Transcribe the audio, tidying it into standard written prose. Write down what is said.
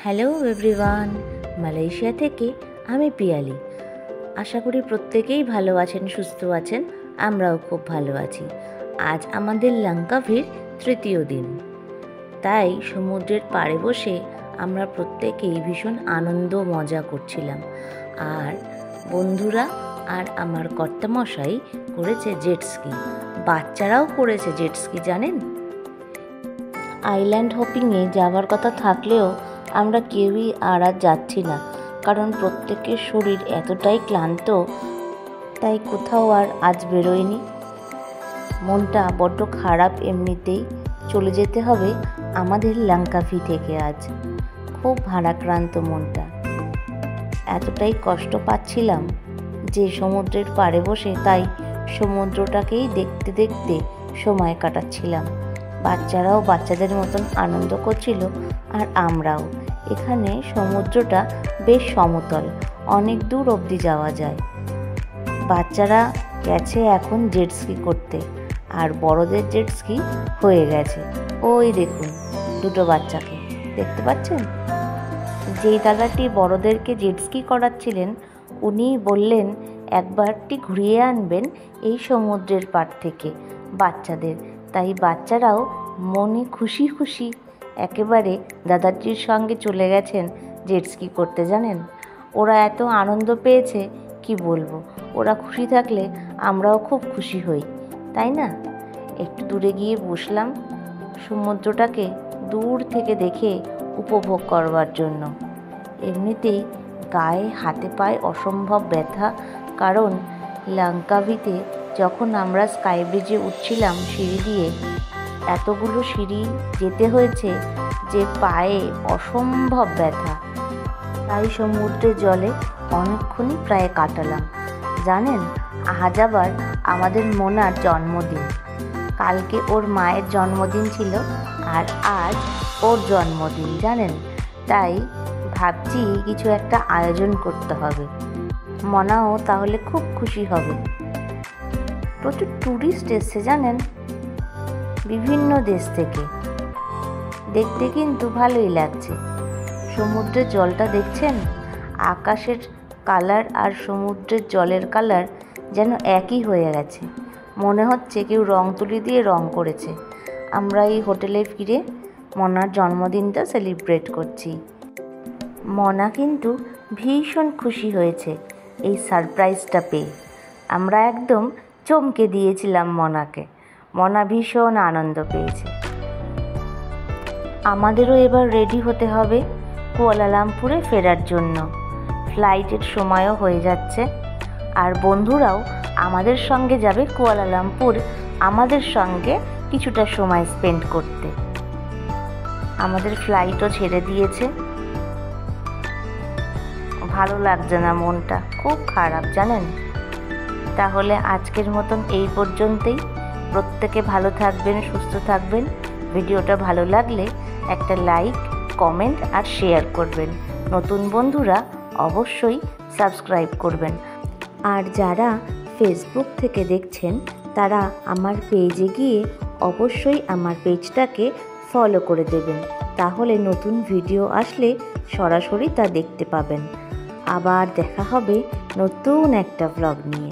Hello everyone, Malaysia থেকে আমি পিয়ালি। আশা করি প্রত্যেকেই ভালো আছেন, সুস্থ আছেন। আমরাও খুব ভালো আছি। আজ আমাদের লাঙ্কাভির তৃতীয় দিন, তাই সমুদ্রের পাড়ে বসে আমরা প্রত্যেকেই ভীষণ আনন্দ মজা করছিলাম। আর বন্ধুরা আর আমার কর্তামশাই করেছে জেটস্কি, বাচ্চারাও করেছে জেটস্কি। জানেন, আইল্যান্ড হপিংয়ে যাওয়ার কথা থাকলেও আমরা কেউই আর যাচ্ছি না, কারণ প্রত্যেকের শরীর এতটাই ক্লান্ত, তাই কোথাও আর আজ বেরোয়নি। মনটা বড্ড খারাপ এমনিতেই। চলে যেতে হবে আমাদের লাঙ্কাভি থেকে আজ। খুব ভারাক্রান্ত মনটা, এতটাই কষ্ট পাচ্ছিলাম যে সমুদ্রের পাড়ে বসে তাই সমুদ্রটাকেই দেখতে দেখতে সময় কাটাচ্ছিলাম। বাচ্চারাও বাচ্চাদের মতন আনন্দ করছিল, আর আমরাও। এখানে সমুদ্রটা বেশ সমতল, অনেক দূর অবধি যাওয়া যায়। বাচ্চারা গেছে এখন জেটস্কি করতে, আর বড়দের জেটস্কি হয়ে গেছে। ওই দেখুন দুটো বাচ্চাকে দেখতে পাচ্ছেন। যেই দাদাটি বড়দেরকে জেটস্কি করাচ্ছিলেন উনি বললেন একবারটি ঘুরিয়ে আনবেন এই সমুদ্রের পাড় থেকে বাচ্চাদের। তাই বাচ্চারাও মনে খুশি খুশি একেবারে দাদাটির সঙ্গে চলে গেছেন জেটস্কি করতে। জানেন, ওরা এত আনন্দ পেয়েছে কি বলবো। ওরা খুশি থাকলে আমরাও খুব খুশি হই, তাই না? একটু দূরে গিয়ে বসলাম সমুদ্রটাকে দূর থেকে দেখে উপভোগ করবার জন্য। এমনিতেই গায়ে হাতে পায়ে অসম্ভব ব্যথা, কারণ লাঙ্কাভিতে যখন আমরা স্কাই ব্রিজে উঠছিলাম সিঁড়ি দিয়ে, এতগুলো সিঁড়ি যেতে হয়েছে যে পায়ে অসম্ভব ব্যথা। তাই সমুদ্রের জলে অনেকক্ষণই প্রায় কাটালাম। জানেন, আজ আবার আমাদের মোনার জন্মদিন। কালকে ওর মায়ের জন্মদিন ছিল, আর আজ ওর জন্মদিন। জানেন, তাই ভাবছি কিছু একটা আয়োজন করতে হবে। মনাও তাহলে খুব খুশি হবে। প্রচুর ট্যুরিস্ট এসছে জানেন, বিভিন্ন দেশ থেকে। দেখতে কিন্তু ভালোই লাগছে। সমুদ্রের জলটা দেখছেন, আকাশের কালার আর সমুদ্রের জলের কালার যেন একই হয়ে গেছে। মনে হচ্ছে কেউ রং তুলি দিয়ে রং করেছে। আমরা এই হোটেলে ফিরে মনার জন্মদিনটা সেলিব্রেট করছি। মনা কিন্তু ভীষণ খুশি হয়েছে এই সারপ্রাইজটা পেয়ে। আমরা একদম চমকে দিয়েছিলাম মনাকে। মনা ভীষণ আনন্দ পেয়েছে। আমাদেরও এবার রেডি হতে হবে কুয়ালালামপুরে ফেরার জন্য। ফ্লাইটের সময়ও হয়ে যাচ্ছে, আর বন্ধুরাও আমাদের সঙ্গে যাবে কুয়ালালামপুর আমাদের সঙ্গে কিছুটা সময় স্পেন্ড করতে। আমাদের ফ্লাইটও ছেড়ে দিয়েছে। ভালো লাগছে না, মনটা খুব খারাপ জানেন। তাহলে আজকের মতন এই পর্যন্তই। প্রত্যেকে ভালো থাকবেন, সুস্থ থাকবেন। ভিডিওটা ভালো লাগলে একটা লাইক, কমেন্ট আর শেয়ার করবেন। নতুন বন্ধুরা অবশ্যই সাবস্ক্রাইব করবেন। আর যারা ফেসবুক থেকে দেখছেন তারা আমার পেজে গিয়ে অবশ্যই আমার পেজটাকে ফলো করে দেবেন। তাহলে নতুন ভিডিও আসলে সরাসরি তা দেখতে পাবেন। আবার দেখা হবে নতুন একটা ব্লগ নিয়ে।